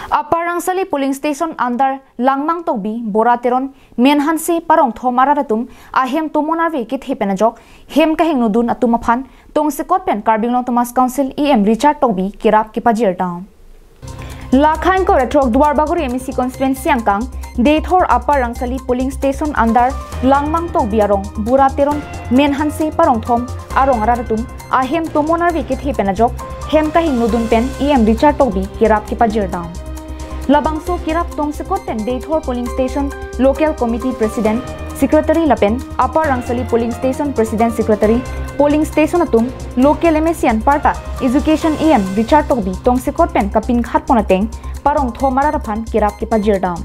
Aparangsali polling station under Langmang Tobi, Borateron, Menhansi, Parong Thomaratum, Ahem Tomonarvi Kit Hipenajok, Hem Kahing Nudun Atumapan, Tong Sekotpen, Carbinglong Thomas Council, EM Richard Tobi, Kirap Kipajir Town. Lakhain ko retrok Duar Baguri MSC constituency angkang, Dethor Aparangsali polling station under Langmang Tobi Arong, Borateron, Menhansi, Parong Thom, Arong Aratum, Ahem Tomonarvi Kit Hipenajok, Hem Kahing Nudun Pen, EM Richard Tobi, Kirap Kipajir Town. Labangso Kirap Tong Sekoten Dethor Polling Station Local Committee President Secretary Lapen Aparangsali Polling Station President Secretary Polling Station Atum Local MSC Parta Education EM Richard Tobi Tong Sekotpen Kapin Khat Ponateng Parong Thomararapan Kirap Kipajir Down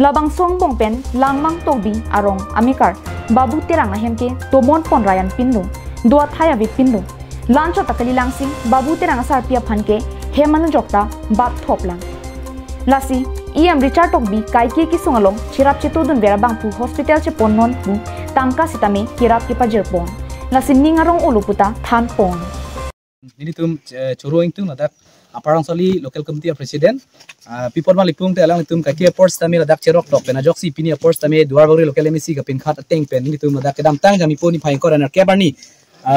Labangsong Bongpen Langmang Tobi Arong Amikar Babu Terang Ahemke Tomon Pon Ryan Pindung Duat Haya Vit Pindung Lancho Takali Langsing Babu Terang Asar Pia Panke Heman Jokta Bat Thoplang Lasi, EM Richard Tobi Kaiki Kisungalong, Chirap Chitudun Verabangpu Hospital Chiponon Pu, Tangka Sitame, Kirap Kipajirpon. Lasi Ningarong Uluputa, Tan Pon. Ninitum Churoing Tum, that Aparangsali Local Committee President, People Malipung, Alang Tum Kaki Ports Tamil, Dak Cherok Top, and a Joxi Pinia Ports Tame, Duarbori Local MSC, Kapin Kat, a tank pen, Ninitum, Dakadam Tang, Jamiponi Pankor and a Cabani,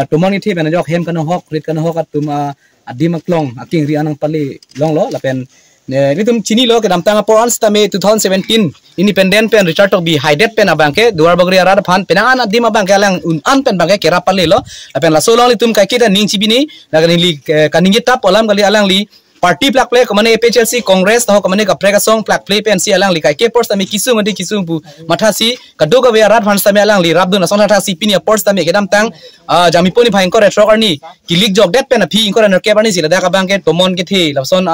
Tomoni and a Jok Hem Kanahok, Rit Kanahok, Tuma, a Dimaklong, a King Rianang Pali, Long Law, Lapen. Nitum chini lo kedam tanga porans tame 2017 independent pen Richard Tobi hidet pen abangke duar bagri arad phan penangan adim abangke alang an pen bangke kera palle lo pen la solong litum kai kita ning chibini nagani li kaningit tap olam kali alang li party plak play kamane PHLC Congress taho kamane ka prega song plak play pen si alang li kai ke ports tame kisung andi kisung pu mathasi kadoga we arad phan tame alang li rabdu na sona thasi pinia ports tame kedam tang jamiponi bhaingkor retrokarni kilik jog det pen phi inkor na kebarni sila da ka bangke tomon ke thi lapson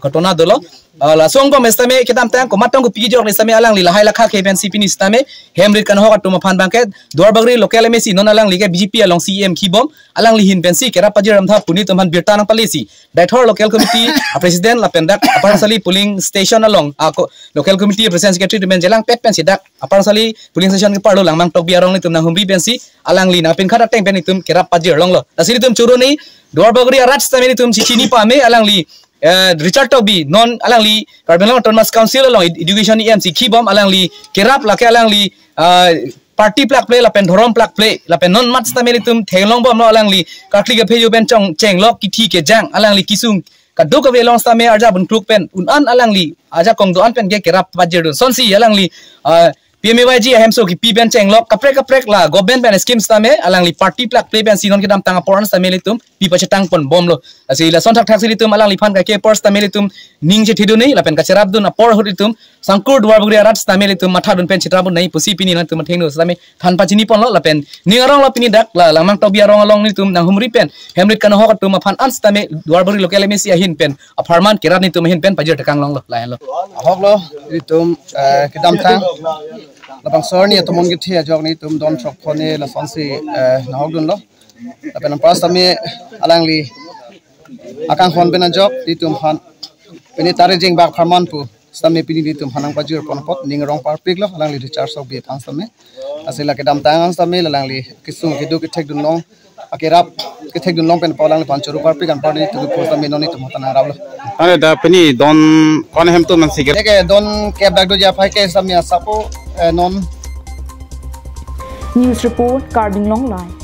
kotona dolo la song ko mestame kedam tang ko matang ko pigi jog ni same alang li lahai lakha ke pen CP ni stame hemrit kan ho atuma phan bangke duar bagri local MSC non alang li ke BJP along CM khibom alang li hin pen si kera pajiram tha puni toman birta nang palisi Dethor local committee president la pendak Aparangsali polling station along local committee president secretary men jelang pet pen sidak Aparangsali polling station ke parlo Langmang Tobi arong ni tum nang humri pen si alang li na pen khara teng pen ni tum kera pajir long lo asiri tum churu ni duar bagri arat stame ni tum chichini pa me alang li Richard Tobi non alang li Carbinglong Thomas Council along education EMC khibom alang li kerap lake alang li party plak play la pen dhorom plak play la pen non mat stameli tum thenglong bom no alang li kakli ke pheyu ben chong chenglok kithi ke jang alang li kisung kaduk ke long stame arja bun kluk pen unan alang li aja kong do an pen ge kerap pajir sonsi alang li PMYG hemso ki P ben chenglok kaprek la government ben scheme stame alang li party plak play ben sinon kedam tanga porans tameli tum pi pachetang pon bom lo asi la son thak thak sili tum alang li phan ka ke pors tameli tum ning je thidu nei la pen ka cherap dun apor hodi tum sangkur duar bugri arat tameli tum matha dun pen chitrabun nei pusi pini lan tum thengno stame than pachini pon lo la pen ningarong lo pini dak la Langmang Tobi arong along ni tum nang humri pen hemrit kan ho ka tum phan ans tame duar bugri local MSC hin pen apartment kirat ni tum hin pen pajir takang long lo la lo hok lo tum kedam tang lapang sorni atomon githi ajok ni tum don chok phone la sonsi nahodun lo lapen pas tami alang li akang phone ben ajok ti tum phan peni tare jing bak pharman pu stami pini di tum hanang pajir pon pot ning rong par pik lo alang li recharge sok bi phang stami asila kedam tang stami alang li kisung hidu ki thek dun long akirap ki thek dun long pen palang pan churu par pik an par ni tu pu stami noni tum hotana rablo ane da peni don kon hem tu man sigir ke don ke bag do ja phai ke stami asapo non News report Carbinglong Live.